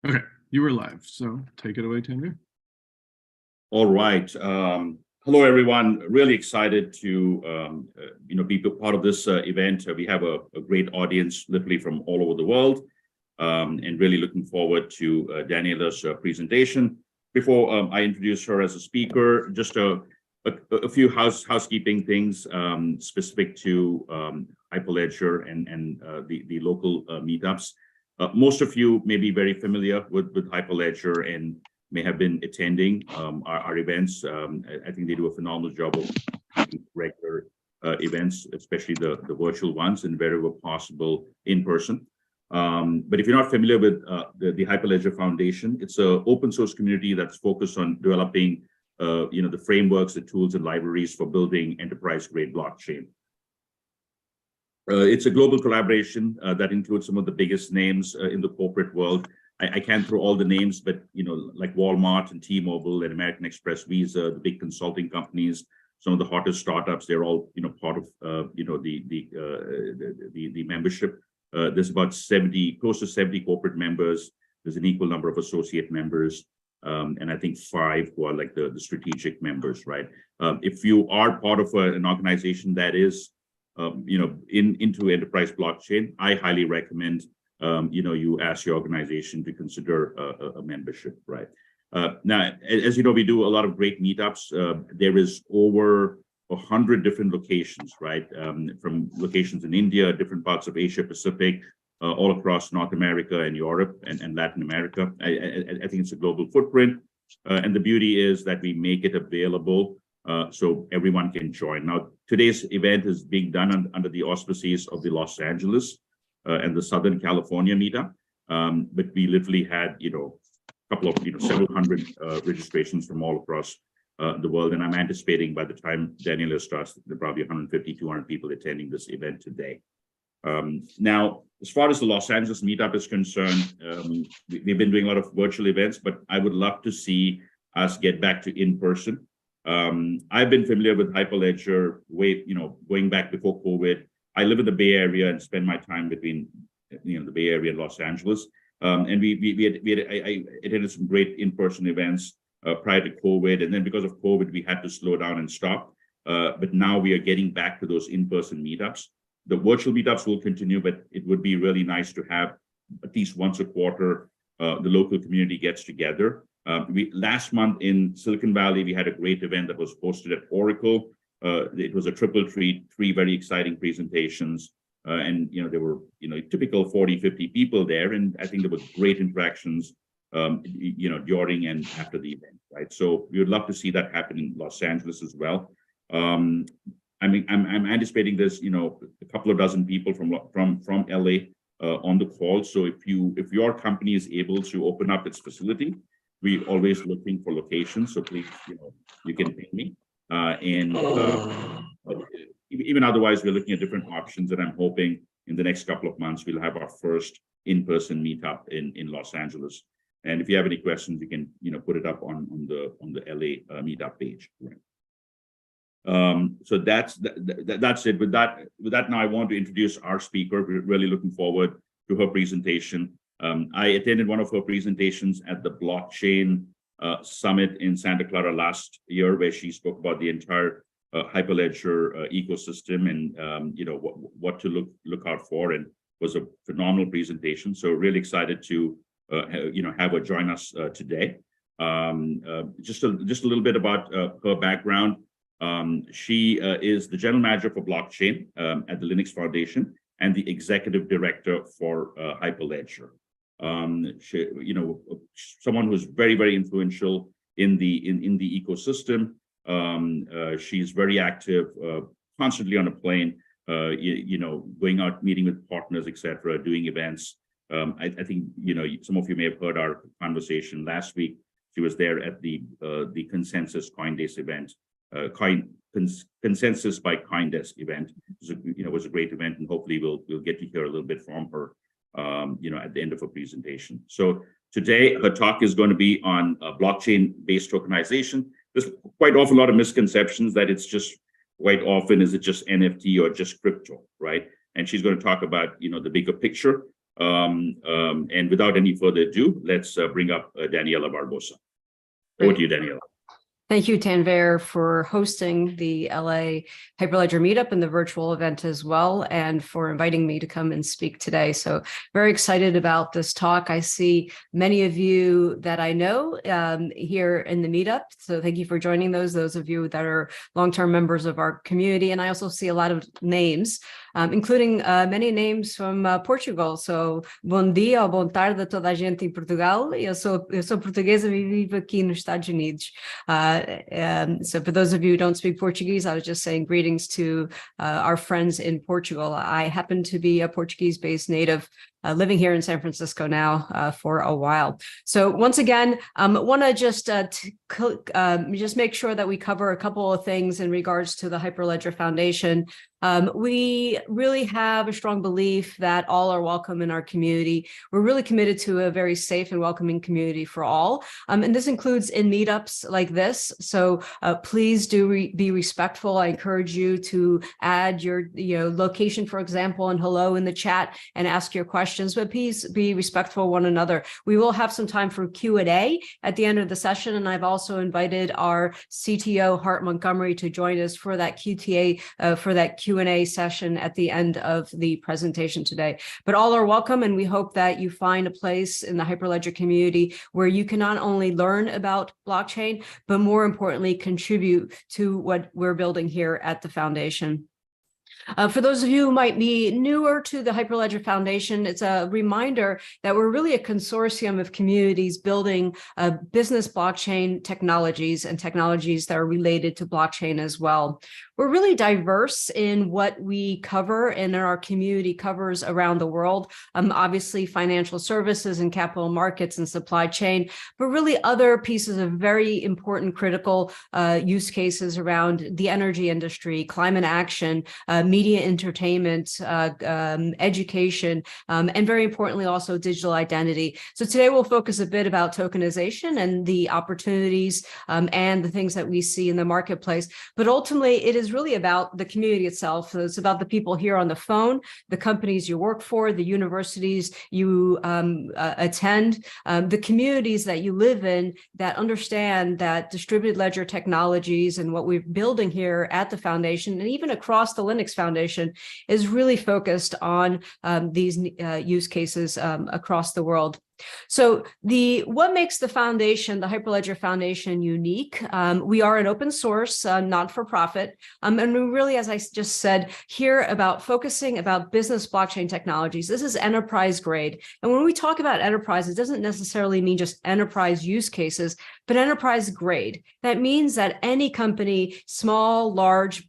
Okay, you were live, so take it away, Tanvir. All right. Hello, everyone. Really excited to be part of this event. We have a great audience, literally from all over the world, and really looking forward to Daniela's presentation. Before I introduce her as a speaker, just a few housekeeping things specific to Hyperledger and the local meetups. Most of you may be very familiar with Hyperledger and may have been attending our events. I think they do a phenomenal job of regular events, especially the virtual ones, and wherever possible in person. But if you're not familiar with the Hyperledger Foundation, it's an open source community that's focused on developing the frameworks, the tools, and libraries for building enterprise-grade blockchain. It's a global collaboration that includes some of the biggest names in the corporate world. I can't throw all the names, but like Walmart and T-Mobile and American Express, Visa, the big consulting companies, some of the hottest startups, they're all part of the membership. There's about close to 70 corporate members. There's an equal number of associate members, and I think 5 who are like the strategic members, right? If you are part of an organization that is into enterprise blockchain, I highly recommend you ask your organization to consider a membership, right? Now, as you know, we do a lot of great meetups. There is over 100 different locations, right? From locations in India, different parts of Asia Pacific, all across North America and Europe and Latin America. I think it's a global footprint. And the beauty is that we make it available so everyone can join. Now, today's event is being done under the auspices of the Los Angeles and the Southern California meetup. But we literally had, a couple of, several hundred registrations from all across the world. And I'm anticipating by the time Daniela starts, there are probably 150, 200 people attending this event today. Now, as far as the Los Angeles meetup is concerned, we've been doing a lot of virtual events, but I would love to see us get back to in-person. I've been familiar with Hyperledger going back before COVID. I live in the Bay Area and spend my time between, the Bay Area and Los Angeles. And I attended some great in-person events prior to COVID. And then because of COVID, we had to slow down and stop. But now we are getting back to those in-person meetups. The virtual meetups will continue, but it would be really nice to have at least once a quarter, the local community gets together. Last month in Silicon Valley, we had a great event that was hosted at Oracle. It was a triple treat, 3 very exciting presentations. And, there were, typical 40, 50 people there. And I think there was great interactions, during and after the event, right? So we would love to see that happen in Los Angeles as well. I'm anticipating there's, a couple of dozen people from LA on the call. So if your company is able to open up its facility, we're always looking for locations. So please, you can ping me. Even otherwise, we're looking at different options, and I'm hoping in the next couple of months we'll have our first in-person meetup in Los Angeles. And if you have any questions, you can put it up on the LA meetup page. So that's it. With that, now I want to introduce our speaker. We're really looking forward to her presentation. I attended one of her presentations at the blockchain summit in Santa Clara last year, where she spoke about the entire Hyperledger ecosystem and what to look out for, and was a phenomenal presentation. So really excited to have her join us today. Just a little bit about her background. She is the general manager for blockchain at the Linux Foundation and the executive director for Hyperledger. Someone who's very, very influential in the ecosystem. She's very active, constantly on a plane, going out, meeting with partners, etc., doing events. I think some of you may have heard our conversation last week. She was there at the Consensus CoinDesk event, Consensus by CoinDesk event. It was a great event, and hopefully we'll get to hear a little bit from her at the end of her presentation. So today, her talk is going to be on blockchain-based tokenization. There's quite often a lot of misconceptions that it's just, quite often, is it just NFT or just crypto, right? And she's going to talk about, the bigger picture. And without any further ado, let's bring up Daniela Barbosa. Over to you, Daniela. Thank you, Tanvir, for hosting the LA Hyperledger Meetup and the virtual event as well, and for inviting me to come and speak today. So very excited about this talk. I see many of you that I know here in the Meetup. So thank you for joining those of you that are long-term members of our community. And I also see a lot of names, including many names from Portugal. So, bom dia, boa tarde a toda a gente em Portugal. Eu sou portuguesa e vivo aqui nos Estados Unidos. So for those of you who don't speak Portuguese, I was just saying greetings to our friends in Portugal. I happen to be a Portuguese-based native living here in San Francisco now for a while. So once again, want to just make sure that we cover a couple of things in regards to the Hyperledger Foundation. We really have a strong belief that all are welcome in our community. We're really committed to a very safe and welcoming community for all. And this includes in meetups like this. So please do be respectful. I encourage you to add your location, for example, and hello in the chat and ask your questions, but please be respectful of one another. We will have some time for Q&A at the end of the session. And I've also invited our CTO, Hart Montgomery, to join us for that Q&A session at the end of the presentation today. But all are welcome, and we hope that you find a place in the Hyperledger community where you can not only learn about blockchain, but more importantly, contribute to what we're building here at the foundation. For those of you who might be newer to the Hyperledger Foundation, it's a reminder that we're really a consortium of communities building business blockchain technologies and technologies that are related to blockchain as well. We're really diverse in what we cover and our community covers around the world. Obviously, financial services and capital markets and supply chain, but really other pieces of very important critical use cases around the energy industry, climate action, media entertainment, education, and very importantly, also digital identity. So today we'll focus a bit about tokenization and the opportunities and the things that we see in the marketplace. But ultimately, it is really about the community itself. So it's about the people here on the phone, the companies you work for, the universities you attend, the communities that you live in that understand that distributed ledger technologies and what we're building here at the foundation and even across the Linux Foundation is really focused on these use cases across the world. So what makes the foundation, the Hyperledger Foundation, unique? We are an open source, not-for-profit, and we really, as I just said, here about focusing about business blockchain technologies. This is enterprise grade. And when we talk about enterprise, it doesn't necessarily mean just enterprise use cases, but enterprise grade. That means that any company, small, large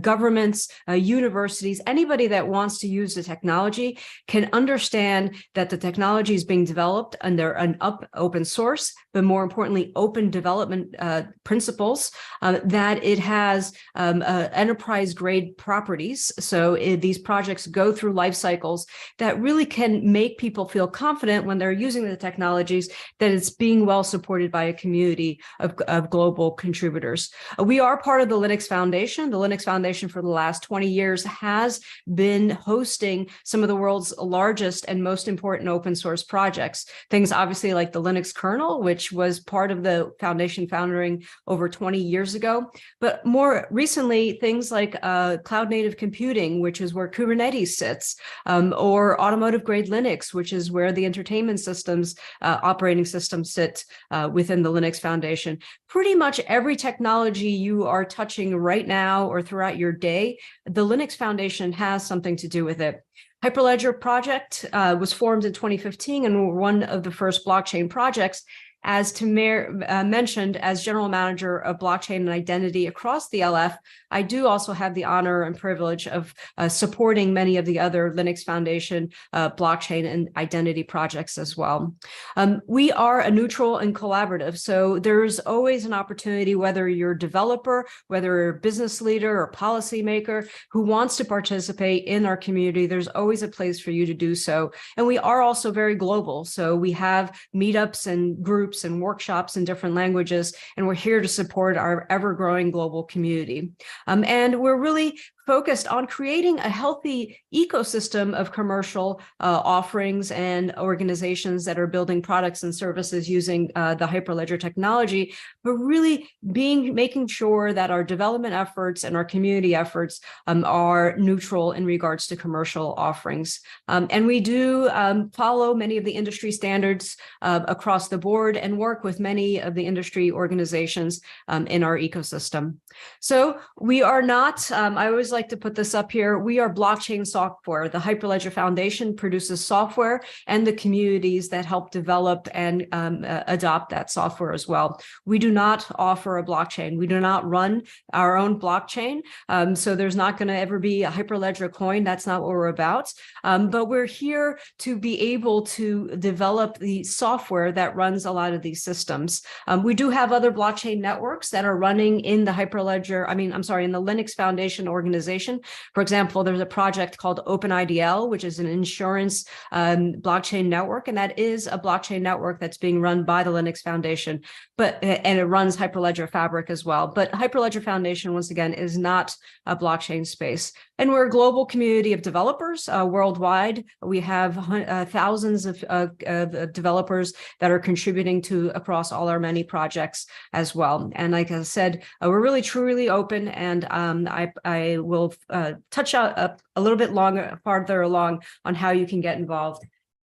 governments, universities, anybody that wants to use the technology can understand that the technology is being developed under an open source, but more importantly, open development principles, that it has enterprise grade properties. So these projects go through life cycles that really can make people feel confident when they're using the technologies that it's being well supported by a community of global contributors. We are part of the Linux Foundation. The Linux Foundation for the last 20 years has been hosting some of the world's largest and most important open source projects. Things obviously like the Linux kernel, which was part of the foundation founding over 20 years ago. But more recently, things like cloud native computing, which is where Kubernetes sits, or automotive grade Linux, which is where the entertainment systems, operating systems sit within the Linux Foundation. Pretty much every technology you are touching right now or throughout your day, the Linux Foundation has something to do with it. Hyperledger project was formed in 2015 and were one of the first blockchain projects. As Tamir mentioned, as General Manager of Blockchain and Identity across the LF, I do also have the honor and privilege of supporting many of the other Linux Foundation blockchain and identity projects as well. We are a neutral and collaborative, so there's always an opportunity, whether you're a developer, whether you're a business leader or policymaker who wants to participate in our community, there's always a place for you to do so. And we are also very global, so we have meetups and groups and workshops in different languages, and we're here to support our ever-growing global community. And we're really focused on creating a healthy ecosystem of commercial offerings and organizations that are building products and services using the Hyperledger technology, but really making sure that our development efforts and our community efforts are neutral in regards to commercial offerings. And we do follow many of the industry standards across the board and work with many of the industry organizations in our ecosystem. So we are not, I always like to put this up here, we are blockchain software. The Hyperledger Foundation produces software and the communities that help develop and adopt that software as well. We do not offer a blockchain. We do not run our own blockchain. So there's not going to ever be a Hyperledger coin. That's not what we're about. But we're here to be able to develop the software that runs a lot of these systems. We do have other blockchain networks that are running in the Hyperledger, in the Linux Foundation organization. For example, there's a project called OpenIDL, which is an insurance blockchain network, and that is a blockchain network that's being run by the Linux Foundation, and it runs Hyperledger Fabric as well. But Hyperledger Foundation, once again, is not a blockchain space. And we're a global community of developers worldwide. We have thousands of developers that are contributing to across all our many projects as well. And like I said, we're really truly open, and I will touch out a little bit farther along on how you can get involved.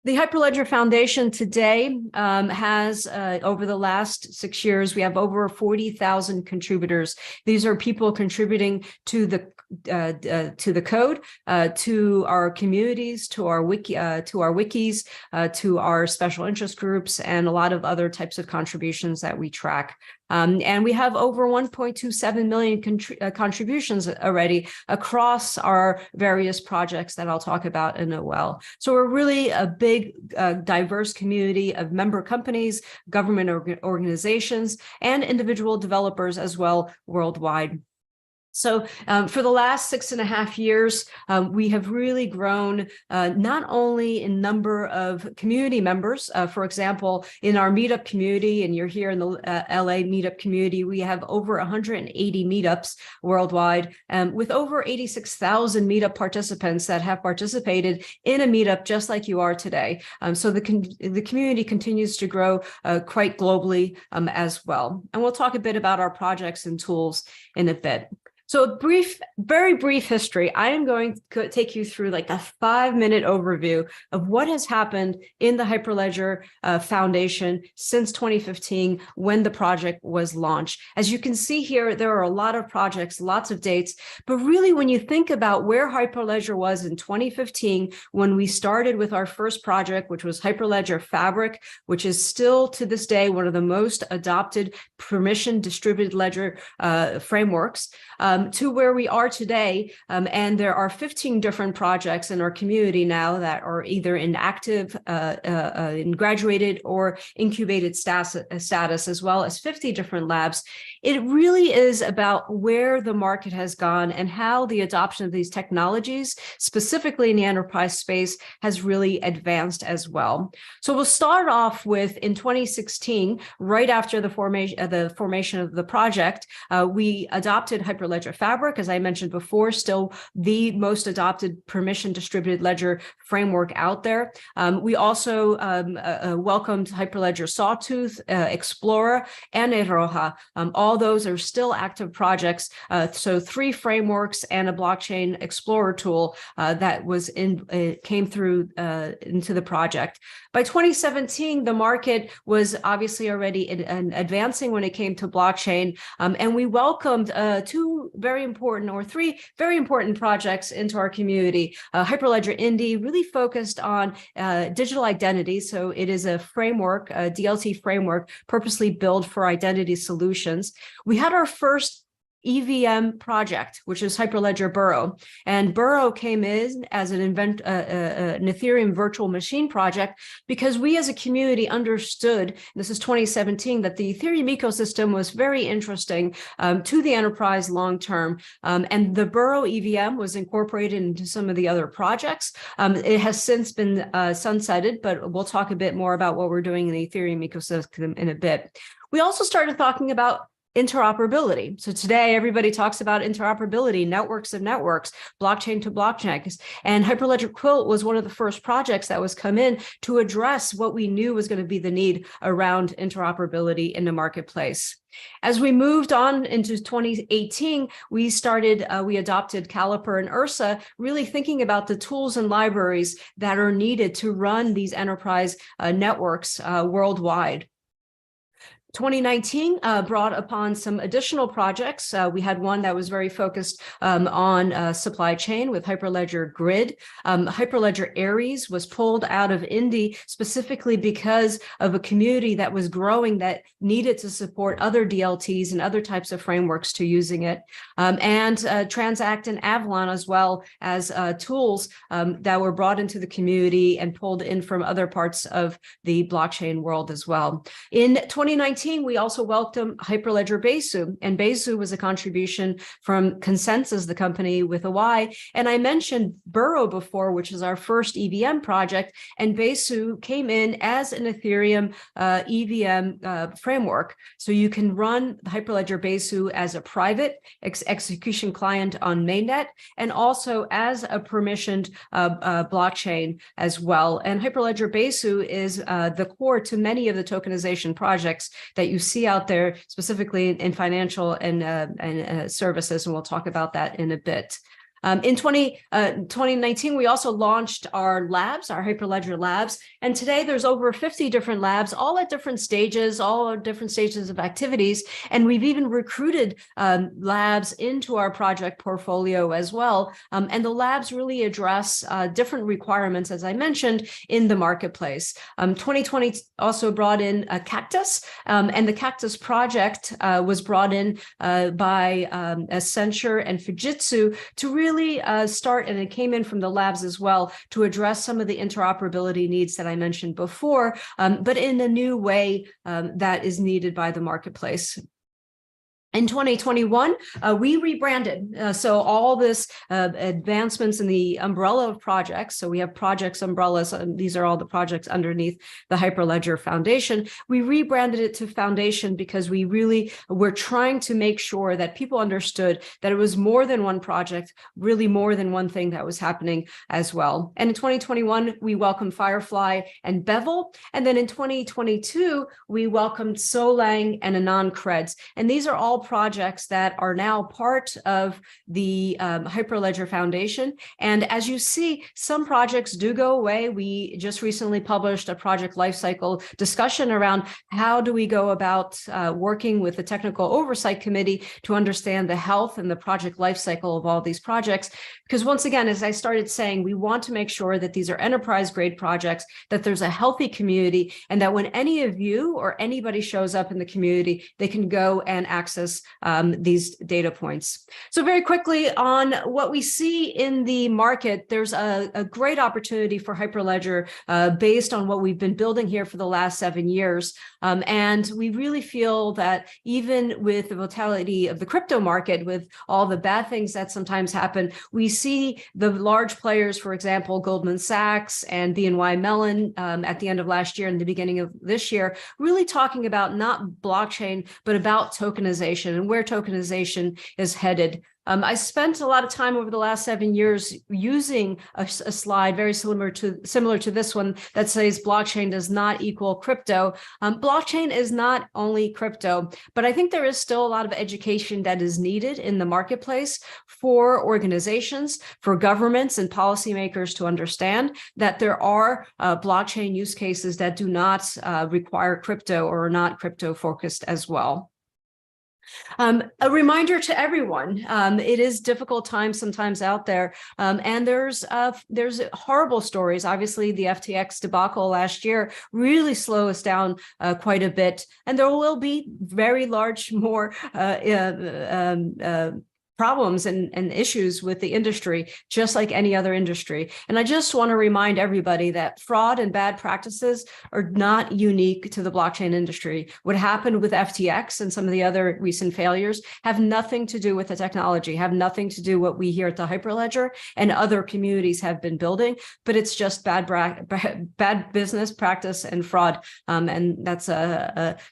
The Hyperledger Foundation today has, over the last 6 years, we have over 40,000 contributors. These are people contributing to the code, to our communities, to our wikis, to our special interest groups, and a lot of other types of contributions that we track. And we have over 1.27 million contributions already across our various projects that I'll talk about in a while. So we're really a big, diverse community of member companies, government organizations, and individual developers as well worldwide. So for the last 6.5 years, we have really grown not only in number of community members. For example, in our Meetup community, and you're here in the LA Meetup community, we have over 180 Meetups worldwide, with over 86,000 Meetup participants that have participated in a Meetup just like you are today. So the community continues to grow quite globally as well. And we'll talk a bit about our projects and tools in a bit. So a very brief history. I am going to take you through like a 5-minute overview of what has happened in the Hyperledger Foundation since 2015 when the project was launched. As you can see here, there are a lot of projects, lots of dates, but really when you think about where Hyperledger was in 2015, when we started with our first project, which was Hyperledger Fabric, which is still to this day one of the most adopted permission distributed ledger frameworks, to where we are today. And there are 15 different projects in our community now that are either in active, in graduated or incubated status, as well as 50 different labs. It really is about where the market has gone and how the adoption of these technologies, specifically in the enterprise space, has really advanced as well. So we'll start off with, in 2016, right after the formation of the project, we adopted Hyperledger Fabric, as I mentioned before, still the most adopted permission distributed ledger framework out there. We also welcomed Hyperledger Sawtooth, Explorer, and Eroha. All those are still active projects. So 3 frameworks and a blockchain explorer tool that was came through into the project. By 2017, the market was obviously already advancing when it came to blockchain, and we welcomed 3 very important projects into our community. Hyperledger Indy really focused on digital identity. So it is a framework, a DLT framework, purposely built for identity solutions. We had our first EVM project, which is Hyperledger Burrow. And Burrow came in as an Ethereum virtual machine project because we as a community understood, this is 2017, that the Ethereum ecosystem was very interesting to the enterprise long-term. And the Burrow EVM was incorporated into some of the other projects. It has since been sunsetted, but we'll talk a bit more about what we're doing in the Ethereum ecosystem in a bit. We also started talking about interoperability. So today, everybody talks about interoperability, networks of networks, blockchain to blockchain. And Hyperledger Quilt was one of the first projects that was come in to address what we knew was going to be the need around interoperability in the marketplace. As we moved on into 2018, we adopted Caliper and Ursa, really thinking about the tools and libraries that are needed to run these enterprise networks worldwide. 2019 brought upon some additional projects. We had one that was very focused on supply chain with Hyperledger Grid. Hyperledger Aries was pulled out of Indy specifically because of a community that was growing that needed to support other DLTs and other types of frameworks to using it. And Transact and Avalon as well as tools that were brought into the community and pulled in from other parts of the blockchain world as well. In 2019, we also welcomed Hyperledger Besu, and Besu was a contribution from Consensus, the company with a Y. And I mentioned Burrow before, which is our first EVM project, and Besu came in as an Ethereum EVM framework. So you can run Hyperledger Besu as a private execution client on mainnet, and also as a permissioned blockchain as well. And Hyperledger Besu is the core to many of the tokenization projects that you see out there, specifically in financial and services, and we'll talk about that in a bit. In 2019, we also launched our labs, our Hyperledger labs, and today there's over 50 different labs, all at different stages of activities, and we've even recruited labs into our project portfolio as well, and the labs really address different requirements, as I mentioned, in the marketplace. 2020 also brought in a Cactus, and the Cactus project was brought in by Accenture and Fujitsu to really start, and it came in from the labs as well, to address some of the interoperability needs that I mentioned before, but in a new way that is needed by the marketplace. In 2021, we rebranded. So all this advancements in the umbrella of projects. So we have projects umbrellas. These are all the projects underneath the Hyperledger Foundation. We rebranded it to Foundation because we really were trying to make sure that people understood that it was more than one project, really more than one thing that was happening as well. And in 2021, we welcomed Firefly and Bevel. And then in 2022, we welcomed Solang and Anon Creds. And these are all projects that are now part of the Hyperledger Foundation. And as you see, some projects do go away. We just recently published a project lifecycle discussion around how do we go about working with the technical oversight committee to understand the health and the project lifecycle of all these projects. Because once again, as I started saying, we want to make sure that these are enterprise grade projects, that there's a healthy community, and that when any of you or anybody shows up in the community, they can go and access these data points. So very quickly on what we see in the market, there's a great opportunity for Hyperledger based on what we've been building here for the last 7 years. And we really feel that even with the volatility of the crypto market, with all the bad things that sometimes happen, we see the large players, for example, Goldman Sachs and BNY Mellon at the end of last year and the beginning of this year, really talking about not blockchain, but about tokenization and where tokenization is headed. I spent a lot of time over the last 7 years using a slide very similar to this one that says blockchain does not equal crypto. Blockchain is not only crypto, but I think there is still a lot of education that is needed in the marketplace for organizations, for governments and policymakers to understand that there are blockchain use cases that do not require crypto or are not crypto focused as well. A reminder to everyone, it is difficult times sometimes out there, and there's horrible stories. Obviously, the FTX debacle last year really slowed us down quite a bit, and there will be very large more problems and issues with the industry, just like any other industry. And I just want to remind everybody that fraud and bad practices are not unique to the blockchain industry. What happened with FTX and some of the other recent failures have nothing to do with the technology, have nothing to do what we here at the Hyperledger and other communities have been building, but it's just bad business practice and fraud. And that's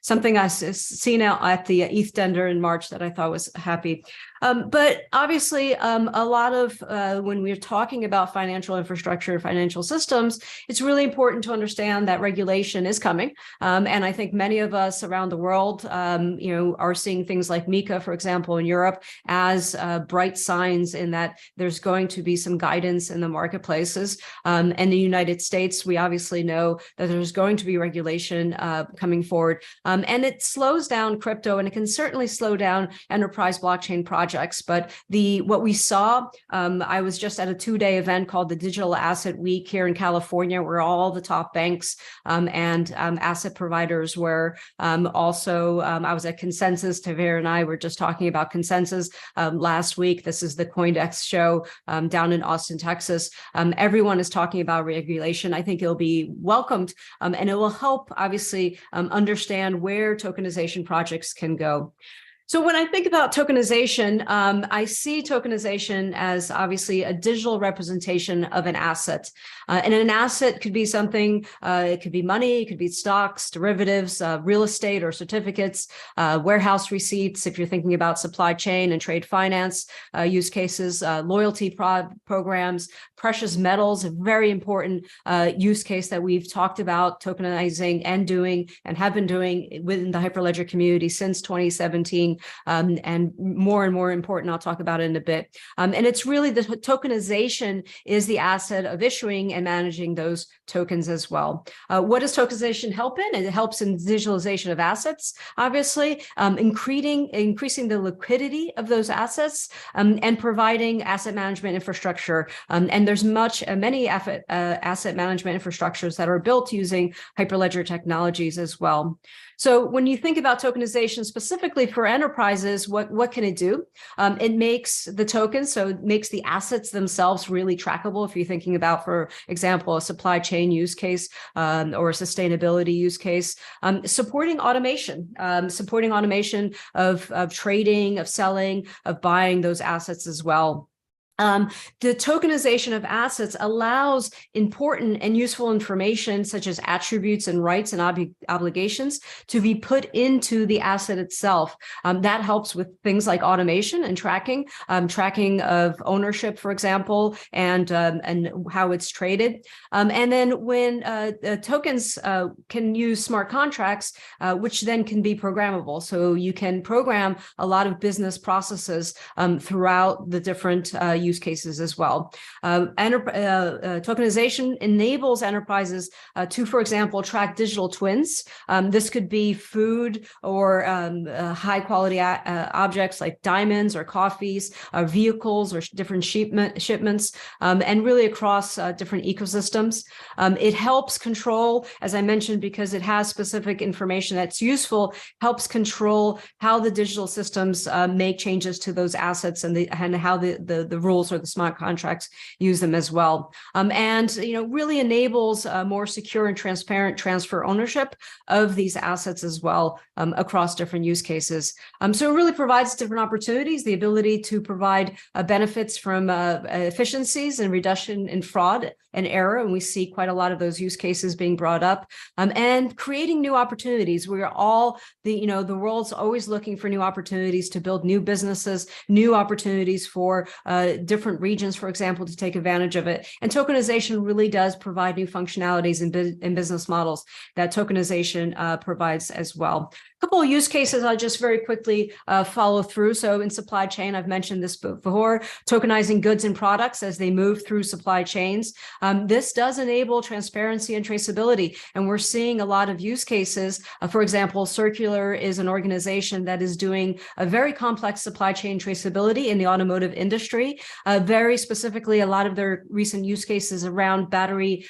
something I've seen out at the ETH Dender in March that I thought was happy. But obviously, a lot of when we're talking about financial infrastructure, financial systems, it's really important to understand that regulation is coming. And I think many of us around the world, are seeing things like MiCA, for example, in Europe, as bright signs in that there's going to be some guidance in the marketplaces. And in the United States, we obviously know that there's going to be regulation coming forward. And it slows down crypto, and it can certainly slow down enterprise blockchain projects. But what we saw, I was just at a 2-day event called the Digital Asset Week here in California, where all the top banks and asset providers were. Also, I was at Consensus. Tavir and I were just talking about Consensus last week. This is the CoinDex show down in Austin, Texas. Everyone is talking about regulation. I think it'll be welcomed, and it will help, obviously, understand where tokenization projects can go. So when I think about tokenization, I see tokenization as obviously a digital representation of an asset. And an asset could be something, it could be money, it could be stocks, derivatives, real estate or certificates, warehouse receipts, if you're thinking about supply chain and trade finance use cases, loyalty programs, precious metals, a very important use case that we've talked about tokenizing and doing and have been doing within the Hyperledger community since 2017. And more important, I'll talk about it in a bit. And it's really the tokenization is the asset of issuing and managing those tokens as well. What does tokenization help in? It helps in digitalization of assets, obviously, increasing the liquidity of those assets and providing asset management infrastructure. And there's many asset management infrastructures that are built using Hyperledger technologies as well. So when you think about tokenization specifically for enterprises, what can it do? It makes the tokens, so it makes the assets themselves really trackable. If you're thinking about, for example, a supply chain use case or a sustainability use case, supporting automation of trading, of selling, of buying those assets as well. The tokenization of assets allows important and useful information such as attributes and rights and obligations to be put into the asset itself. That helps with things like automation and tracking of ownership, for example, and how it's traded. And then when tokens can use smart contracts, which then can be programmable. So you can program a lot of business processes throughout the different use cases as well. Tokenization enables enterprises to, for example, track digital twins. This could be food or high quality objects like diamonds or coffees, or vehicles or different shipments, and really across different ecosystems. It helps control, as I mentioned, because it has specific information that's useful, helps control how the digital systems make changes to those assets and how the rules or the smart contracts use them as well. And really enables more secure and transparent transfer ownership of these assets as well across different use cases. So it really provides different opportunities, the ability to provide benefits from efficiencies and reduction in fraud and error. And we see quite a lot of those use cases being brought up, and creating new opportunities. We are all the world's always looking for new opportunities to build new businesses, new opportunities for different regions, for example, to take advantage of it. And tokenization really does provide new functionalities in business models that tokenization provides as well. A couple of use cases I'll just very quickly follow through. So in supply chain, I've mentioned this before, tokenizing goods and products as they move through supply chains. This does enable transparency and traceability, and we're seeing a lot of use cases. For example, Circular is an organization that is doing a very complex supply chain traceability in the automotive industry. Very specifically, a lot of their recent use cases around battery,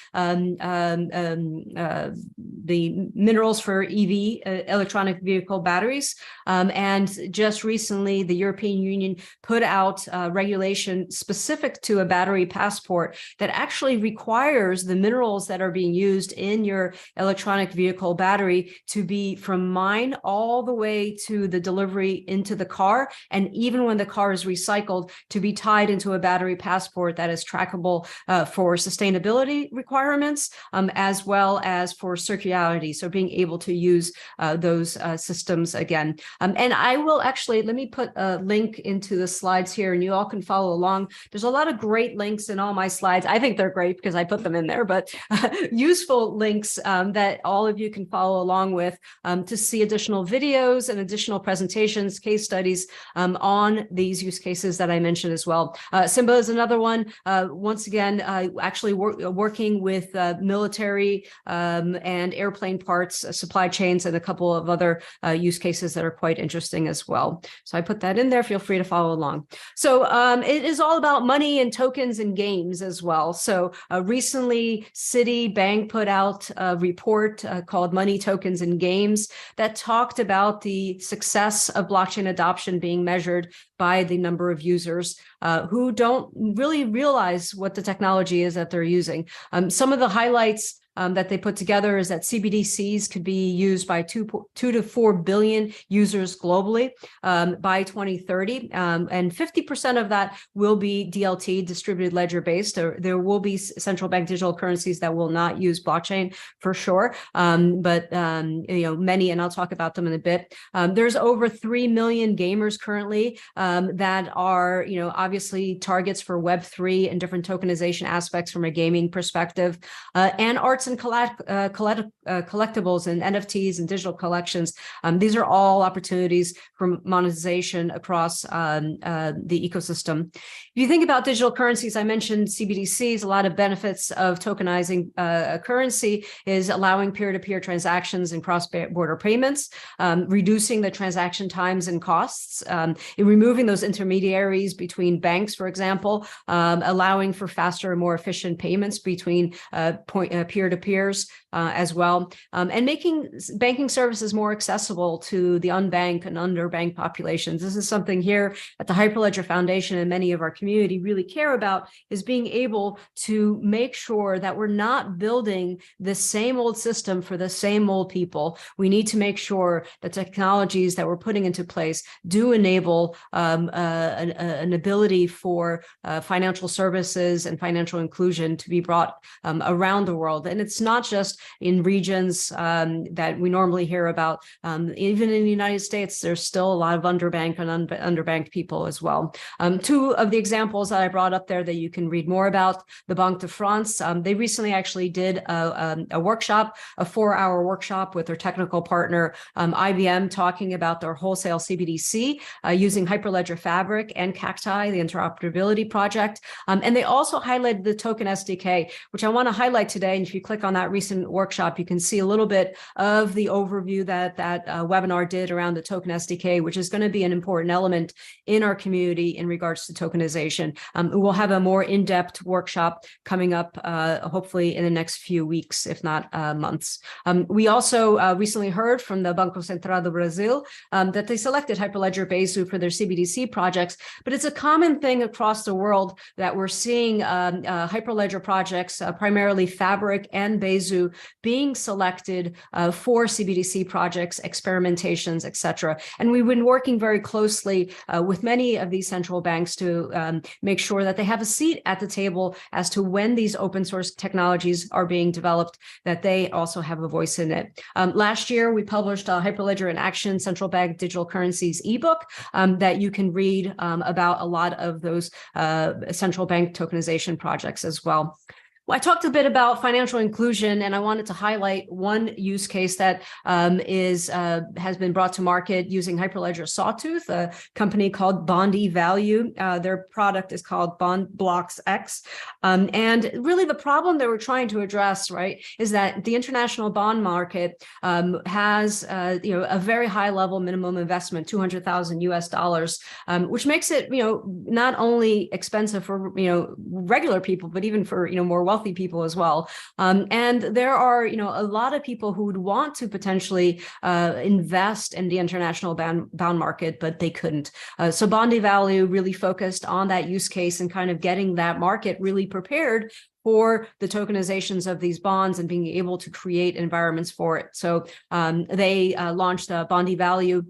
the minerals for EV, electronic vehicle batteries. And just recently, the European Union put out regulation specific to a battery passport that actually requires the minerals that are being used in your electronic vehicle battery to be from mine all the way to the delivery into the car. And even when the car is recycled, to be tied into a battery passport that is trackable for sustainability requirements, as well as for circularity. So being able to use those systems again. And I will actually, let me put a link into the slides here and you all can follow along. There's a lot of great links in all my slides. I think they're great because I put them in there, but useful links that all of you can follow along with to see additional videos and additional presentations, case studies on these use cases that I mentioned as well. Simba is another one. Once again, actually working with military and airplane parts, supply chains, and a couple of other use cases that are quite interesting as well. So I put that in there. Feel free to follow along. So it is all about money and tokens and games as well. So recently, Citibank put out a report called Money, Tokens, and Games that talked about the success of blockchain adoption being measured by the number of users who don't really realize what the technology is that they're using. Some of the highlights that they put together is that CBDCs could be used by 2 to 4 billion users globally by 2030. And 50% of that will be DLT, distributed ledger based. There will be central bank digital currencies that will not use blockchain for sure. But many, and I'll talk about them in a bit. There's over 3 million gamers currently that are, obviously targets for Web3 and different tokenization aspects from a gaming perspective, and arts and collectibles and NFTs and digital collections. These are all opportunities for monetization across the ecosystem. If you think about digital currencies, I mentioned CBDCs. A lot of benefits of tokenizing a currency is allowing peer-to-peer transactions and cross-border payments, reducing the transaction times and costs, removing those intermediaries between banks, for example, allowing for faster and more efficient payments between peer-to-peers as well, and making banking services more accessible to the unbanked and underbanked populations. This is something here at the Hyperledger Foundation and many of our community really care about, is being able to make sure that we're not building the same old system for the same old people. We need to make sure the technologies that we're putting into place do enable an ability for financial services and financial inclusion to be brought around the world. And it's not just in regions that we normally hear about. Even in the United States, there's still a lot of underbanked and underbanked people as well. Two of the examples that I brought up there that you can read more about, the Banque de France, they recently actually did a workshop, a 4-hour workshop with their technical partner, IBM, talking about their wholesale CBDC using Hyperledger Fabric and Cacti, the interoperability project. And they also highlighted the token SDK, which I want to highlight today. And if you click on that recent workshop, you can see a little bit of the overview that webinar did around the token SDK, which is going to be an important element in our community in regards to tokenization. We'll have a more in-depth workshop coming up, hopefully in the next few weeks, if not months. We also recently heard from the Banco Central do Brasil that they selected Hyperledger Besu for their CBDC projects, but it's a common thing across the world that we're seeing Hyperledger projects, primarily Fabric and Besu, being selected for CBDC projects, experimentations, etc. And we've been working very closely with many of these central banks to make sure that they have a seat at the table as to when these open source technologies are being developed, that they also have a voice in it. Last year, we published a Hyperledger in Action Central Bank Digital Currencies ebook that you can read about a lot of those central bank tokenization projects as well. Well, I talked a bit about financial inclusion, and I wanted to highlight one use case that has been brought to market using Hyperledger Sawtooth, a company called Bondi Value. Their product is called Bond Blocks X. And really the problem that we're trying to address, right, is that the international bond market has a very high level minimum investment, $200,000 US, which makes it not only expensive for regular people, but even for more wealthy people as well. And there are a lot of people who would want to potentially invest in the international bond market, but they couldn't. So Bondi Value really focused on that use case and kind of getting that market really prepared for the tokenizations of these bonds and being able to create environments for it. So they launched Bondi Value,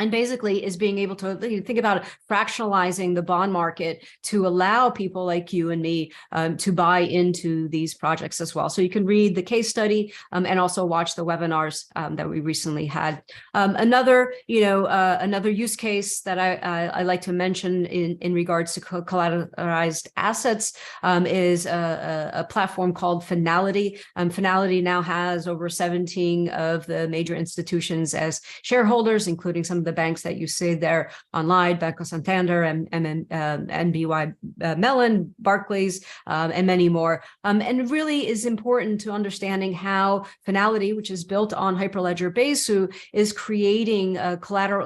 and basically is being able to think about fractionalizing the bond market to allow people like you and me to buy into these projects as well. So you can read the case study and also watch the webinars that we recently had. Another use case that I like to mention in regards to collateralized assets is a platform called Finality. Finality now has over 17 of the major institutions as shareholders, including some of the banks that you see there online, Banco Santander, NBY Mellon, Barclays, and many more. And it really is important to understanding how Finality, which is built on Hyperledger Besu, is creating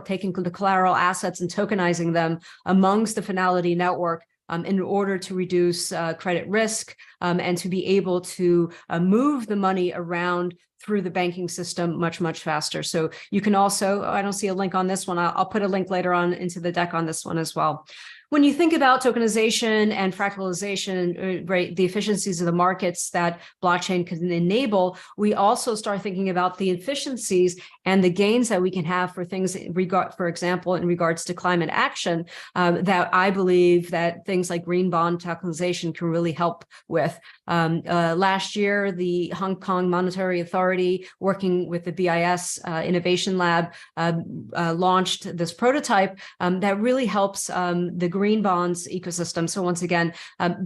taking the collateral assets and tokenizing them amongst the Finality network in order to reduce credit risk and to be able to move the money around through the banking system much, much faster. So you can also, I don't see a link on this one. I'll put a link later on into the deck on this one as well. When you think about tokenization and fractalization, right, the efficiencies of the markets that blockchain can enable, we also start thinking about the efficiencies and the gains that we can have for things, for example, in regards to climate action, that I believe that things like green bond tokenization can really help with. Last year, the Hong Kong Monetary Authority, working with the BIS Innovation Lab, launched this prototype that really helps the green bonds ecosystem. So once again,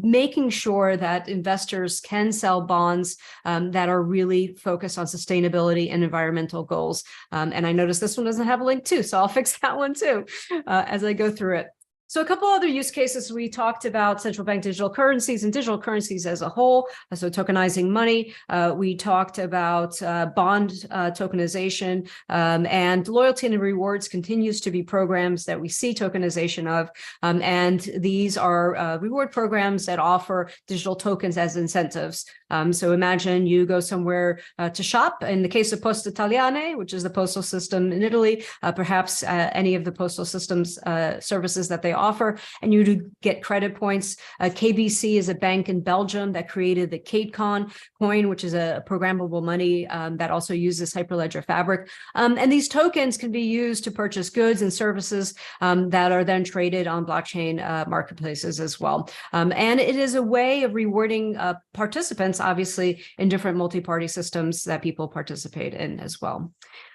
making sure that investors can sell bonds that are really focused on sustainability and environmental goals. And I noticed this one doesn't have a link too, so I'll fix that one too as I go through it. So a couple other use cases, we talked about central bank digital currencies and digital currencies as a whole, so tokenizing money. We talked about bond tokenization, and loyalty and rewards continues to be programs that we see tokenization of. And these are reward programs that offer digital tokens as incentives. So imagine you go somewhere to shop. In the case of Poste Italiane, which is the postal system in Italy, perhaps any of the postal systems services that they offer, and you do get credit points. KBC is a bank in Belgium that created the KateCon coin, which is a programmable money that also uses Hyperledger Fabric. And these tokens can be used to purchase goods and services that are then traded on blockchain marketplaces as well. And it is a way of rewarding participants, obviously, in different multi-party systems that people participate in as well.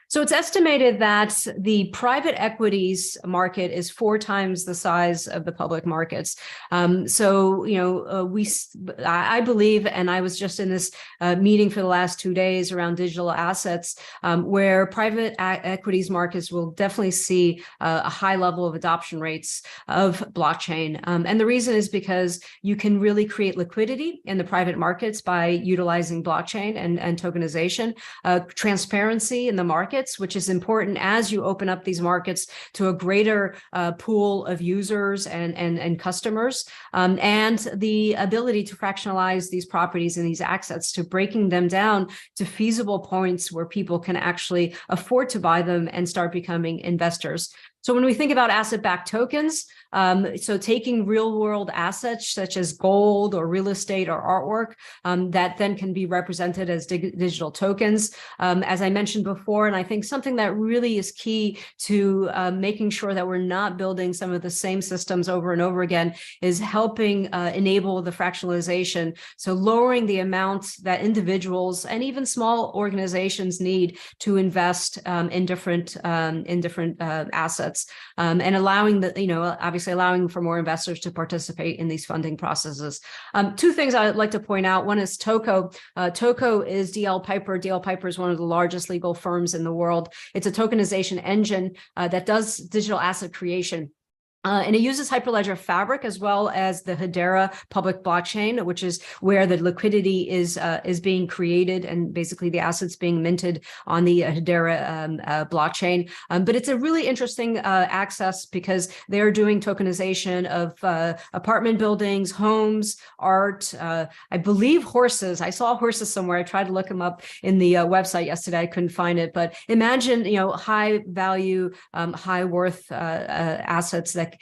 So it's estimated that the private equities market is 4 times the size of the public markets. So, I believe, and I was just in this meeting for the last 2 days around digital assets, where private equities markets will definitely see a high level of adoption rates of blockchain. And the reason is because you can really create liquidity in the private markets by utilizing blockchain and tokenization, transparency in the market, which is important as you open up these markets to a greater pool of users and customers, and the ability to fractionalize these properties and these assets to breaking them down to feasible points where people can actually afford to buy them and start becoming investors. So when we think about asset-backed tokens, so taking real-world assets such as gold or real estate or artwork that then can be represented as digital tokens. As I mentioned before, and I think something that really is key to making sure that we're not building some of the same systems over and over again is helping enable the fractionalization. So lowering the amount that individuals and even small organizations need to invest in different assets. assets, and allowing obviously allowing for more investors to participate in these funding processes. Two things I'd like to point out. One is Toko. Toko is DL Piper. DL Piper is one of the largest legal firms in the world. It's a tokenization engine that does digital asset creation. And it uses Hyperledger Fabric as well as the Hedera public blockchain, which is where the liquidity is being created and basically the assets being minted on the Hedera blockchain. But it's a really interesting access because they're doing tokenization of apartment buildings, homes, art, I believe horses. I saw horses somewhere. I tried to look them up in the website yesterday. I couldn't find it. But imagine, high value, high worth assets that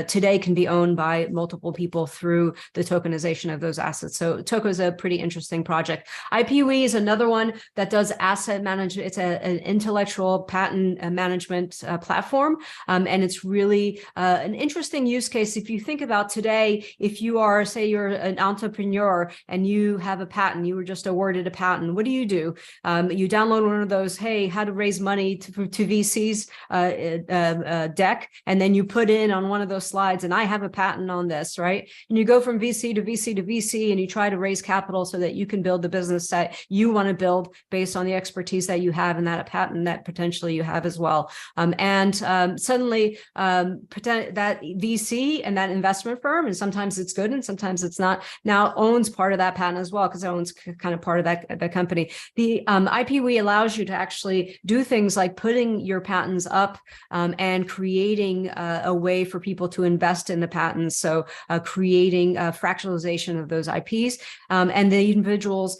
today can be owned by multiple people through the tokenization of those assets. So Toko is a pretty interesting project. IPWE is another one that does asset management. It's an intellectual patent management platform. And it's really an interesting use case. If you think about today, if you are, say you're an entrepreneur and you have a patent, you were just awarded a patent, what do? You download one of those, hey, how to raise money to VC's deck, and then you put in on one of those slides, and I have a patent on this, right? And you go from VC to VC to VC, and you try to raise capital so that you can build the business that you want to build based on the expertise that you have and that patent that potentially you have as well. Suddenly that VC and that investment firm, and sometimes it's good and sometimes it's not, now owns part of that patent as well because it owns kind of part of that company. The IPWE allows you to actually do things like putting your patents up and creating a way for people to invest in the patents. So creating fractionalization of those IPs, and the individuals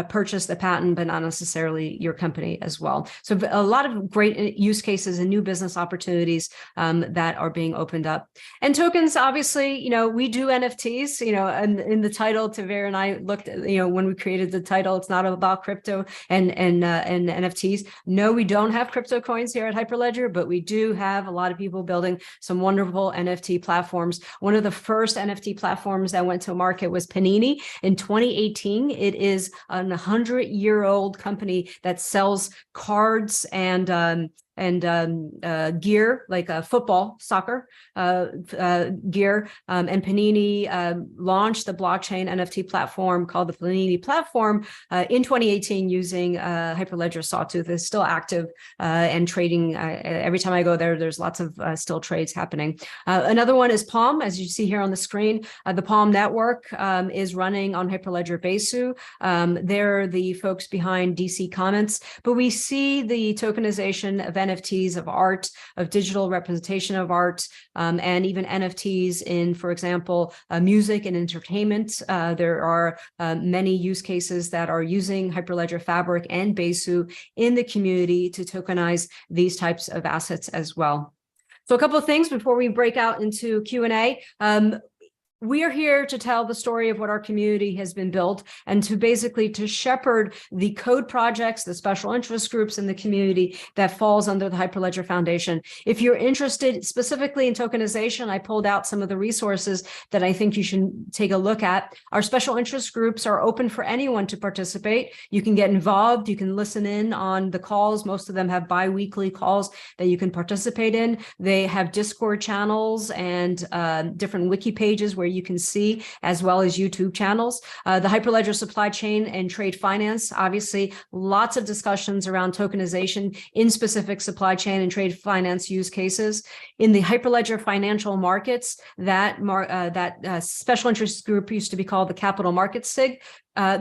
purchase the patent, but not necessarily your company as well. So a lot of great use cases and new business opportunities that are being opened up. And tokens, obviously, we do NFTs, and in the title, Tavir and I looked at, when we created the title, it's not about crypto and NFTs. No, we don't have crypto coins here at Hyperledger, but we do have a lot of people building some wonderful NFT platforms. One of the first NFT platforms that went to market was Panini in 2018. It is a 100-year-old company that sells cards and gear, like football, soccer gear. And Panini launched the blockchain NFT platform called the Finality platform in 2018 using Hyperledger Sawtooth. It's still active and trading. Every time I go there, there's lots of still trades happening. Another one is Palm, as you see here on the screen. The Palm network is running on Hyperledger Besu. They're the folks behind DC Comments, but we see the tokenization of NFTs, of art, of digital representation of art, and even NFTs in, for example, music and entertainment. There are many use cases that are using Hyperledger Fabric and Besu in the community to tokenize these types of assets as well. So a couple of things before we break out into Q&A. We are here to tell the story of what our community has been built and to basically to shepherd the code projects, the special interest groups in the community that falls under the Hyperledger Foundation. If you're interested specifically in tokenization, I pulled out some of the resources that I think you should take a look at. Our special interest groups are open for anyone to participate. You can get involved. You can listen in on the calls. Most of them have bi-weekly calls that you can participate in. They have Discord channels and different wiki pages where you can see, as well as YouTube channels. The Hyperledger Supply Chain and Trade Finance, obviously lots of discussions around tokenization in specific supply chain and trade finance use cases. In the Hyperledger Financial Markets, that special interest group used to be called the Capital Markets SIG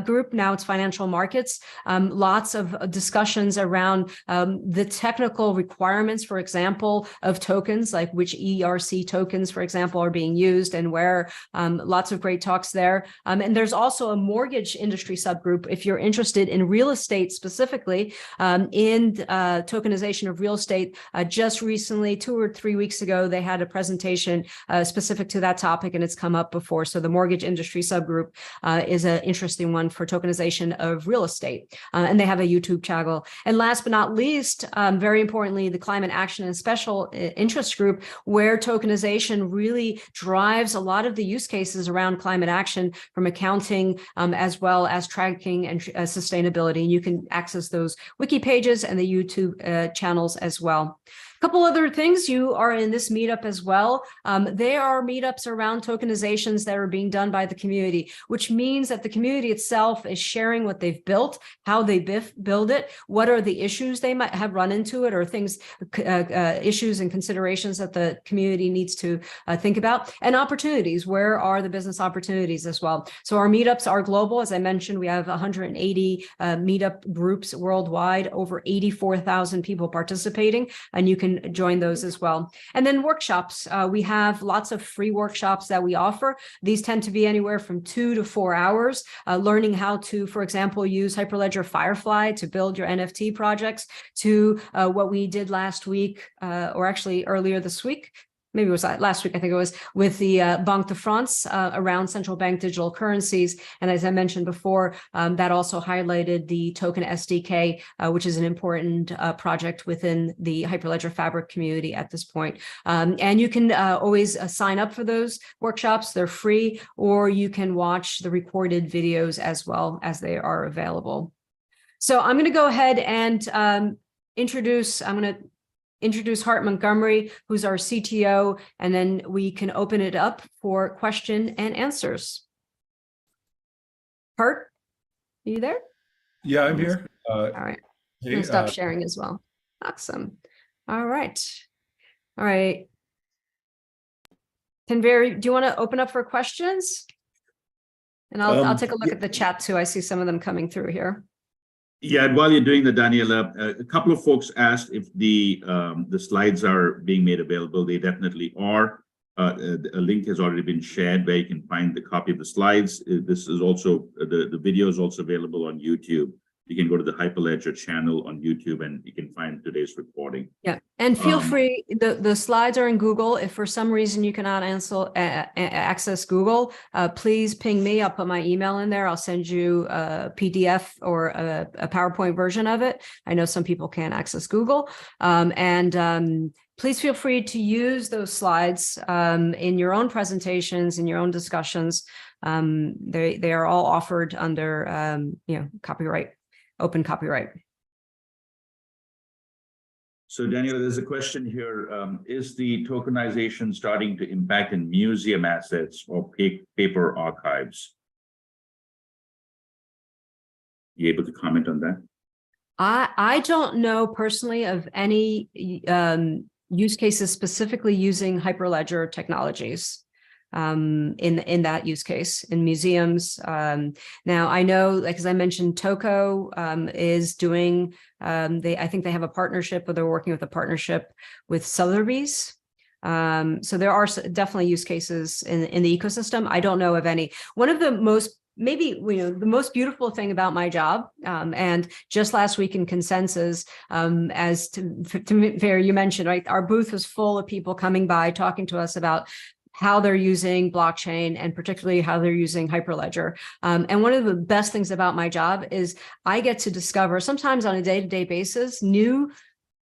group. Now it's financial markets. Lots of discussions around the technical requirements, for example, of tokens, like which ERC tokens, for example, are being used and where. Lots of great talks there. And there's also a mortgage industry subgroup if you're interested in real estate specifically, in tokenization of real estate. Just recently, 2 or 3 weeks ago, they had a presentation specific to that topic, and it's come up before. So the mortgage industry subgroup is an interesting amazing one for tokenization of real estate. And they have a YouTube channel. And last but not least, very importantly, the Climate Action and Special Interest Group, where tokenization really drives a lot of the use cases around climate action from accounting as well as tracking and sustainability. And you can access those wiki pages and the YouTube channels as well. A couple other things, you are in this meetup as well. There are meetups around tokenizations that are being done by the community, which means that the community itself is sharing what they've built, how they build it, what are the issues they might have run into it, or things, issues and considerations that the community needs to think about, and opportunities. Where are the business opportunities as well? So our meetups are global. As I mentioned, we have 180 meetup groups worldwide, over 84,000 people participating, and you can join those as well. And then workshops. We have lots of free workshops that we offer. These tend to be anywhere from 2 to 4 hours, learning how to, for example, use Hyperledger Firefly to build your NFT projects, to what we did last week, or actually earlier this week. Maybe it was last week, I think it was, with the Banque de France around central bank digital currencies. And as I mentioned before, that also highlighted the Token SDK, which is an important project within the Hyperledger Fabric community at this point. And you can always sign up for those workshops. They're free, or you can watch the recorded videos as well as they are available. So I'm going to go ahead and introduce Hart Montgomery, who's our CTO, and then we can open it up for question and answers. Hart, are you there? Yeah, I'm here. All right. I'm gonna stop sharing as well. Awesome. All right. All right. Tanvir, do you want to open up for questions? And I'll take a look at the chat too. I see some of them coming through here. Yeah, and while you're doing the Daniela, a couple of folks asked if the slides are being made available. They definitely are. A link has already been shared where you can find the copy of the slides. This is also, the video is also available on YouTube. You can go to the Hyperledger channel on YouTube and you can find today's recording. Yeah, and feel free, the slides are in Google. If for some reason you cannot access Google, please ping me. I'll put my email in there. I'll send you a PDF or a PowerPoint version of it. I know some people can't access Google. Please feel free to use those slides in your own presentations, in your own discussions. They are all offered under copyright. Open copyright. So Daniela, there's a question here. Is the tokenization starting to impact in museum assets or paper archives? You able to comment on that? I don't know personally of any use cases specifically using Hyperledger technologies. In that use case in museums. Now I know, like as I mentioned, Toko is doing, I think they have a partnership, or they're working with a partnership with Sotheby's. So there are definitely use cases in the ecosystem. I don't know of any. One of the most, maybe, the most beautiful thing about my job, and just last week in Consensus, as Tanvir, you mentioned, right, our booth was full of people coming by talking to us about how they're using blockchain and particularly how they're using Hyperledger. And one of the best things about my job is I get to discover, sometimes on a day-to-day basis, new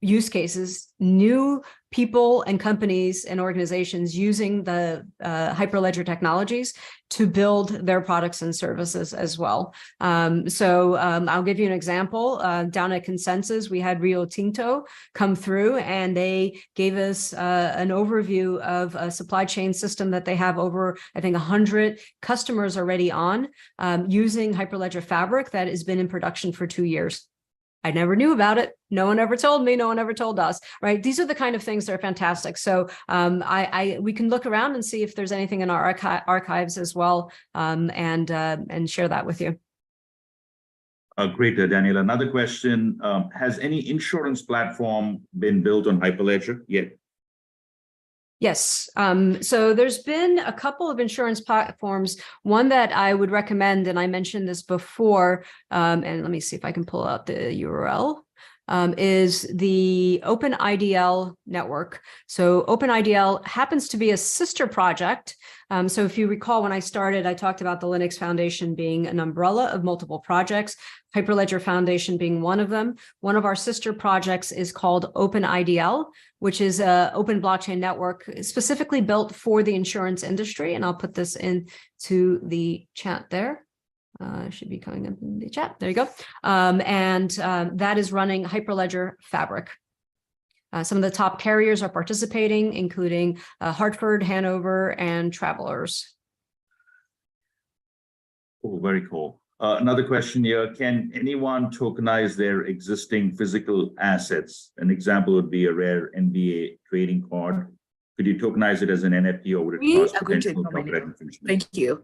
use cases, new people and companies and organizations using the Hyperledger technologies to build their products and services as well. I'll give you an example. Down at Consensus, we had Rio Tinto come through, and they gave us an overview of a supply chain system that they have over, I think, 100 customers already on, using Hyperledger Fabric that has been in production for 2 years. I never knew about it. No one ever told me. No one ever told us. Right? These are the kind of things that are fantastic. So we can look around and see if there's anything in our archives as well, and share that with you. Great, Daniela. Another question: has any insurance platform been built on Hyperledger yet? Yes. So there's been a couple of insurance platforms. One that I would recommend, and I mentioned this before, and let me see if I can pull out the URL. is the OpenIDL network. So OpenIDL happens to be a sister project. So if you recall, when I started, I talked about the Linux Foundation being an umbrella of multiple projects, Hyperledger Foundation being one of them. One of our sister projects is called OpenIDL, which is an open blockchain network specifically built for the insurance industry. And I'll put this into the chat there. Should be coming up in the chat. There you go. That is running Hyperledger Fabric. Some of the top carriers are participating, including Hartford, Hanover, and Travelers. Oh, very cool. Another question here. Can anyone tokenize their existing physical assets? An example would be a rare NBA trading card. Could you tokenize it as an NFT, or would it cost potential copyright infringement? Thank you.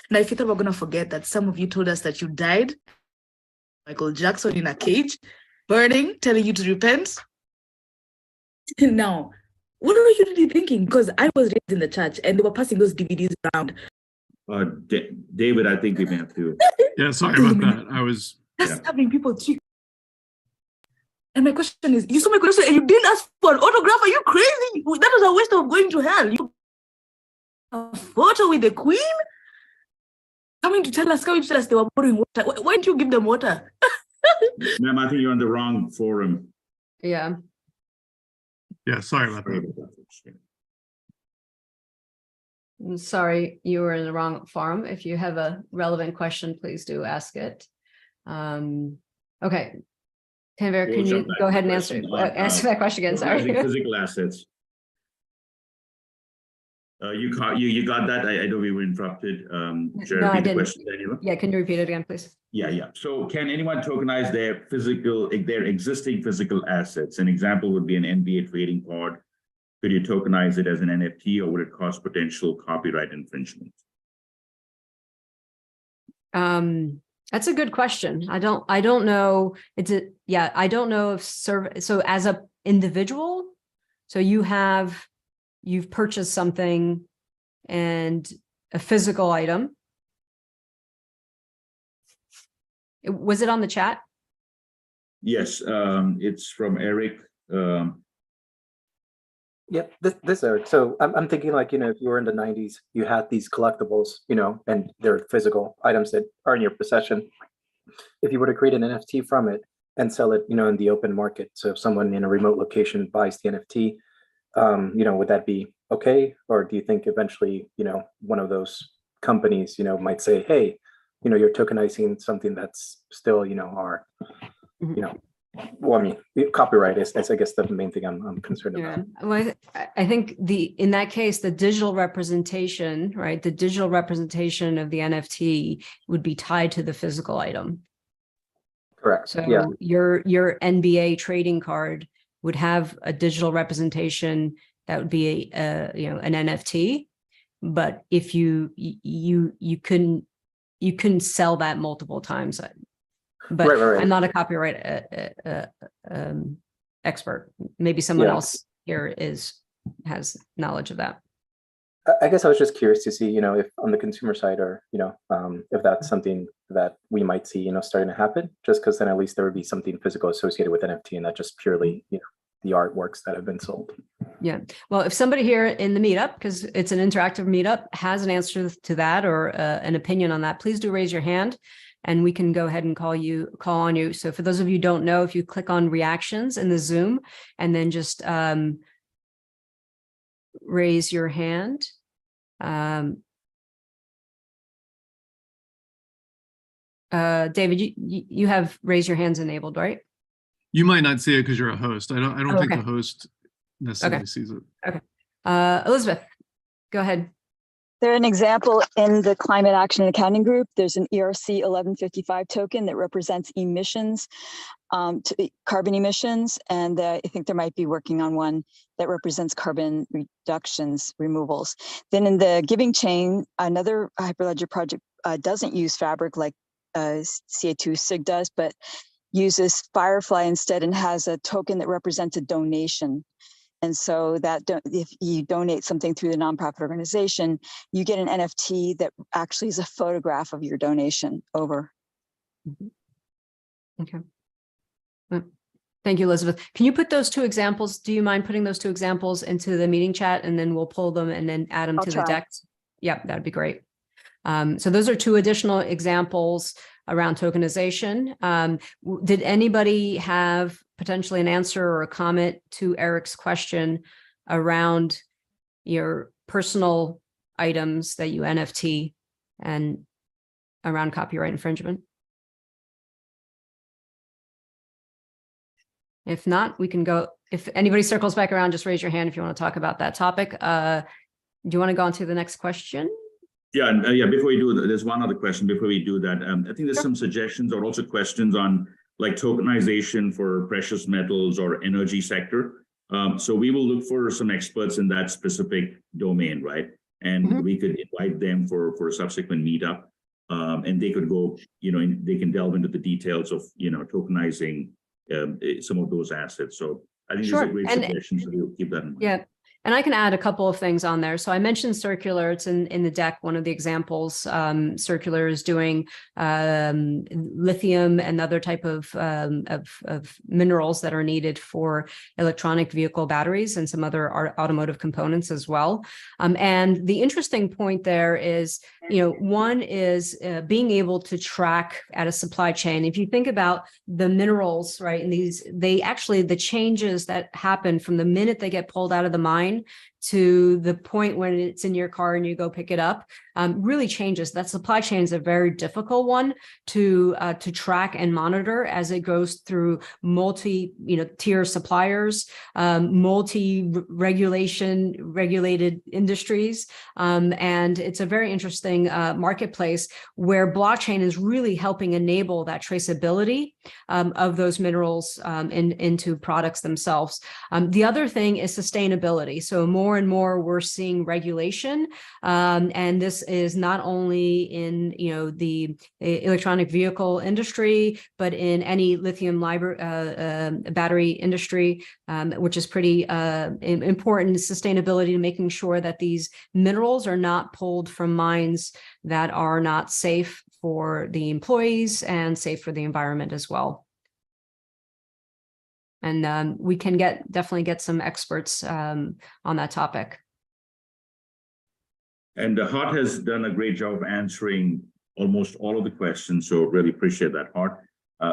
Now, if you thought we're going to forget that some of you told us that you died, Michael Jackson in a cage, burning, telling you to repent. Now, what are you really thinking? Because I was raised in the church and they were passing those DVDs around. David, I think we may have to. Yeah, sorry about that. I was Having people cheat. And my question is, you saw my question and you didn't ask for an autograph? Are you crazy? That was a waste of going to hell. You a photo with the queen? Coming to tell us they were pouring water. Why didn't you give them water? Ma'am, I think you're on the wrong forum. Yeah. Yeah, sorry about that. I'm sorry, you were in the wrong forum. If you have a relevant question, please do ask it. Okay. Tanvir, can you go ahead and answer that question again? Sorry. Physical assets. You got that? I know we were interrupted. No, I didn't. Question, Daniela? Yeah, can you repeat it again, please? Yeah. So can anyone tokenize their existing physical assets? An example would be an NBA trading card. Could you tokenize it as an NFT, or would it cause potential copyright infringement? That's a good question. I don't know. I don't know if so as a individual, so you've purchased something and a physical item. Was it on the chat? Yes, it's from Eric. Yep, this Eric. So I'm thinking, like, if you were in the 90s, you had these collectibles, and they're physical items that are in your possession. If you were to create an NFT from it and sell it, in the open market, so if someone in a remote location buys the NFT, would that be okay? Or do you think eventually, one of those companies, might say, hey, you're tokenizing something that's still, our, well, I mean, copyright is I guess the main thing I'm concerned about. Well, I think in that case, the digital representation, right? The digital representation of the NFT would be tied to the physical item. Correct. So yeah. your NBA trading card would have a digital representation that would be an NFT, but if you couldn't sell that multiple times. But right. I'm not a copyright expert. Maybe someone else here has knowledge of that. I guess I was just curious to see, if on the consumer side, or if that's something that we might see, starting to happen. Just because then at least there would be something physical associated with NFT, and not just purely, the artworks that have been sold. Yeah. Well, if somebody here in the meetup, because it's an interactive meetup, has an answer to that or an opinion on that, please do raise your hand. And we can go ahead and call on you. So for those of you who don't know, if you click on reactions in the Zoom and then just raise your hand. David, you have raise your hands enabled, right? You might not see it because you're a host. I don't think the host necessarily sees it. Okay. Elizabeth, go ahead. There's an example in the Climate Action and Accounting Group. There's an ERC 1155 token that represents emissions, carbon emissions, and I think they might be working on one that represents carbon removals. Then in the giving chain, another Hyperledger project doesn't use Fabric like CA2 SIG does, but uses Firefly instead and has a token that represents a donation. And so that if you donate something through the nonprofit organization, you get an NFT that actually is a photograph of your donation over. Okay. Thank you, Elizabeth. Can you put those two examples? Do you mind putting those two examples into the meeting chat, and then we'll pull them and then add them to the deck? Yep, that'd be great. So those are two additional examples around tokenization. Did anybody have potentially an answer or a comment to Eric's question around your personal items that you NFT and around copyright infringement? If not, we can go. If anybody circles back around, just raise your hand if you want to talk about that topic. Do you want to go on to the next question? Yeah, yeah. Before we do that, there's one other question. Before we do that, I think there's some suggestions or also questions on like tokenization for precious metals or energy sector. So we will look for some experts in that specific domain, right? And we could invite them for a subsequent meetup, and they could go, they can delve into the details of, tokenizing some of those assets. So I think there's a great suggestion, so we'll keep that in mind. Yeah. And I can add a couple of things on there. So I mentioned circular. It's in the deck, one of the examples. Circular is doing lithium and other type of minerals that are needed for electronic vehicle batteries and some other automotive components as well. And the interesting point there is, one is being able to track at a supply chain. If you think about the minerals, right, and the changes that happen from the minute they get pulled out of the mine to the point when it's in your car and you go pick it up, really changes. That supply chain is a very difficult one to track and monitor as it goes through tier suppliers, regulated industries, and it's a very interesting marketplace where blockchain is really helping enable that traceability of those minerals into products themselves. The other thing is sustainability. So more and more we're seeing regulation, and this is not only in the electronic vehicle industry, but in any lithium battery industry, which is pretty important. Sustainability to making sure that these minerals are not pulled from mines that are not safe for the employees and safe for the environment as well. And we can definitely get some experts on that topic. And Hart has done a great job of answering almost all of the questions, so really appreciate that, Hart.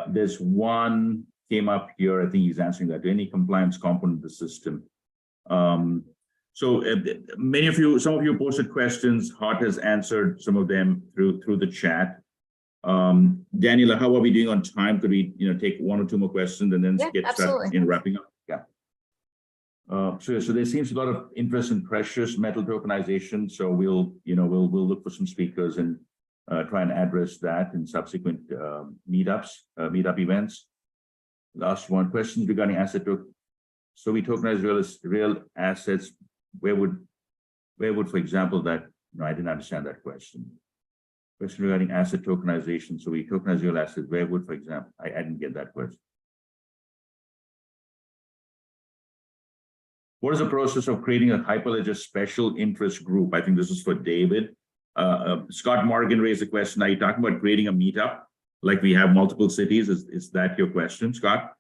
There's one came up here. I think he's answering that. Any compliance component of the system? So some of you posted questions. Hart has answered some of them through the chat. Daniela, how are we doing on time? Could we take one or two more questions and then get started in wrapping up? Yeah. So there seems a lot of interest in precious metal tokenization. So we'll look for some speakers and try and address that in subsequent meetup events. Last one, questions regarding asset token. So we tokenize real assets. Where would, for example, that? No, I didn't understand that question. Question regarding asset tokenization. So we tokenize real assets. Where would, for example, I didn't get that question. What is the process of creating a Hyperledger special interest group? I think this is for David. Scott Morgan raised a question. Are you talking about creating a meetup? Like we have multiple cities? Is that your question, Scott?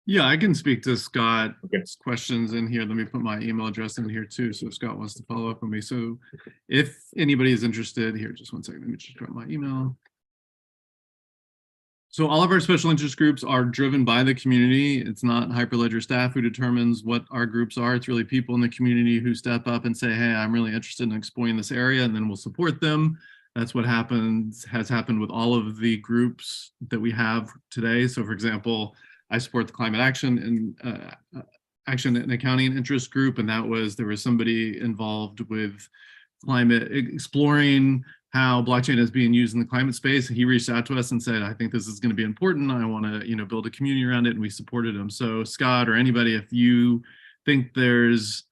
Yeah, I can speak to Scott's questions in here. Let me put my email address in here too, so Scott wants to follow up with me. So if anybody is interested, here, just one second, let me just grab my email. So all of our special interest groups are driven by the community. It's not Hyperledger staff who determines what our groups are. It's really people in the community who step up and say, hey, I'm really interested in exploring this area, and then we'll support them. That's what has happened with all of the groups that we have today. So for example, I support the climate action and accounting interest group, and there was somebody involved with climate, exploring how blockchain is being used in the climate space. He reached out to us and said, I think this is going to be important. I want to build a community around it, and we supported him. So Scott or anybody, if you think there's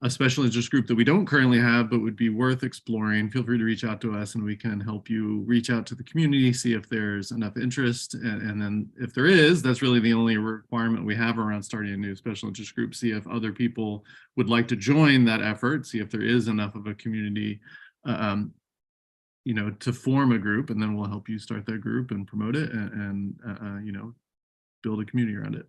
a special interest group that we don't currently have but would be worth exploring, feel free to reach out to us and we can help you reach out to the community, see if there's enough interest. And then if there is, that's really the only requirement we have around starting a new special interest group. See if other people would like to join that effort, see if there is enough of a community to form a group, and then we'll help you start that group and promote it and build a community around it.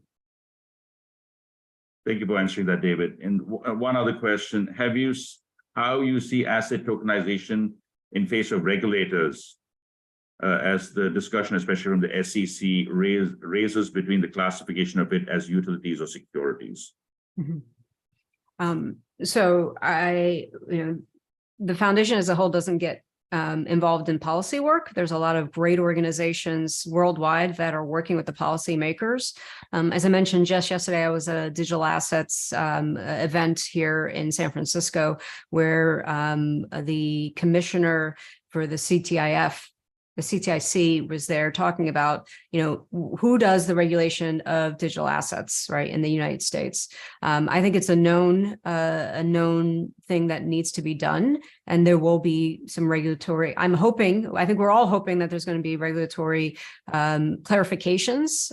Thank you for answering that, David. And one other question: how you see asset tokenization in face of regulators, as the discussion, especially from the SEC, raises between the classification of it as utilities or securities? Mm-hmm. So the foundation as a whole doesn't get involved in policy work. There's a lot of great organizations worldwide that are working with the policymakers. As I mentioned just yesterday, I was at a digital assets event here in San Francisco where the commissioner for the CTIC was there talking about, who does the regulation of digital assets, right, in the United States. I think it's a known thing that needs to be done, and there will be some regulatory. I think we're all hoping that there's going to be regulatory clarifications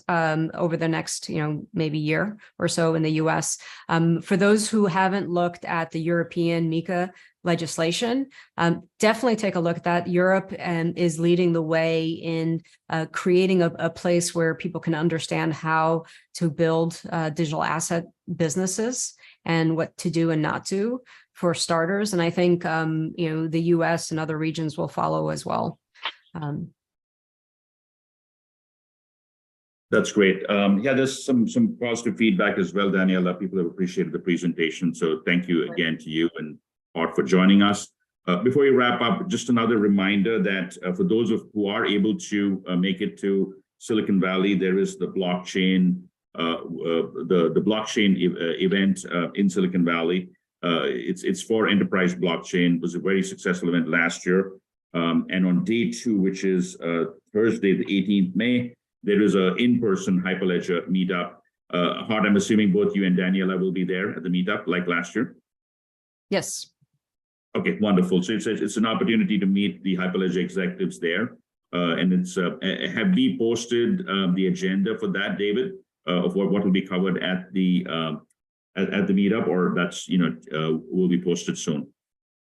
over the next, maybe year or so in the U.S. For those who haven't looked at the European MiCA legislation, definitely take a look at that. Europe is leading the way in creating a place where people can understand how to build digital asset businesses and what to do and not do for starters. And I think the US and other regions will follow as well. That's great. Yeah, there's some positive feedback as well, Daniela. People have appreciated the presentation. So thank you again to you and Hart for joining us. Before we wrap up, just another reminder that for those who are able to make it to Silicon Valley, there is the blockchain, the blockchain event in Silicon Valley. It's for enterprise blockchain. It was a very successful event last year. And on day 2, which is Thursday, the 18th May, there is an in-person Hyperledger meetup. Hart, I'm assuming both you and Daniela will be there at the meetup like last year? Yes. Okay, wonderful. So it's an opportunity to meet the Hyperledger executives there. And it's have we posted the agenda for that, David, of what will be covered at the meetup, or that's will be posted soon?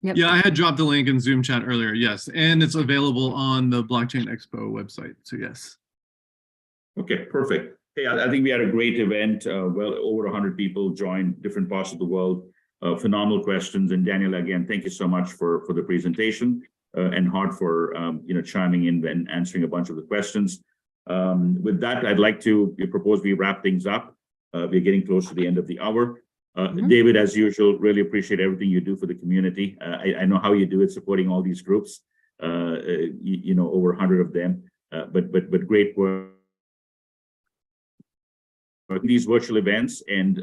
Yep. Yeah, I had dropped the link in Zoom chat earlier. Yes, and it's available on the Blockchain Expo website. So yes. Okay, perfect. Hey, I think we had a great event. Well over 100 people joined, different parts of the world. Phenomenal questions. And Daniela, again, thank you so much for the presentation, and Hart for chiming in and answering a bunch of the questions. With that, I'd like to propose we wrap things up. We're getting close to the end of the hour. David, as usual, really appreciate everything you do for the community. I know how you do it, supporting all these groups, over 100 of them, but great work. These virtual events, and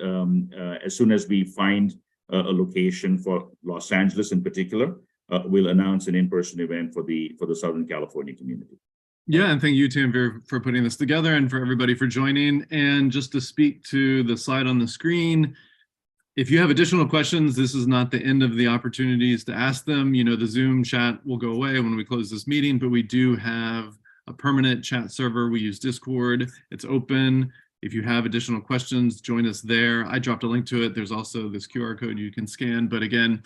as soon as we find a location for Los Angeles in particular, we'll announce an in-person event for the Southern California community. Yeah, and thank you, Tanvir, for putting this together, and for everybody for joining. And just to speak to the slide on the screen, if you have additional questions, this is not the end of the opportunities to ask them. The Zoom chat will go away when we close this meeting, but we do have a permanent chat server. We use Discord. It's open. If you have additional questions, join us there. I dropped a link to it. There's also this QR code you can scan. But again,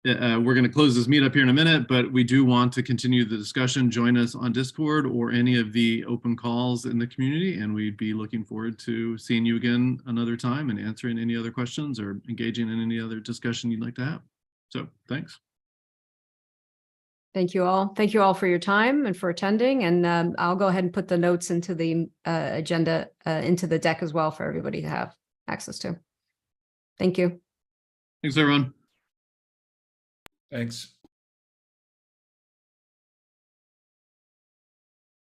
we're going to close this meetup here in a minute, but we do want to continue the discussion. Join us on Discord or any of the open calls in the community, and we'd be looking forward to seeing you again another time and answering any other questions or engaging in any other discussion you'd like to have. So thanks. Thank you all. Thank you all for your time and for attending. And I'll go ahead and put the notes into the agenda, into the deck as well for everybody to have access to. Thank you. Thanks, everyone. Thanks.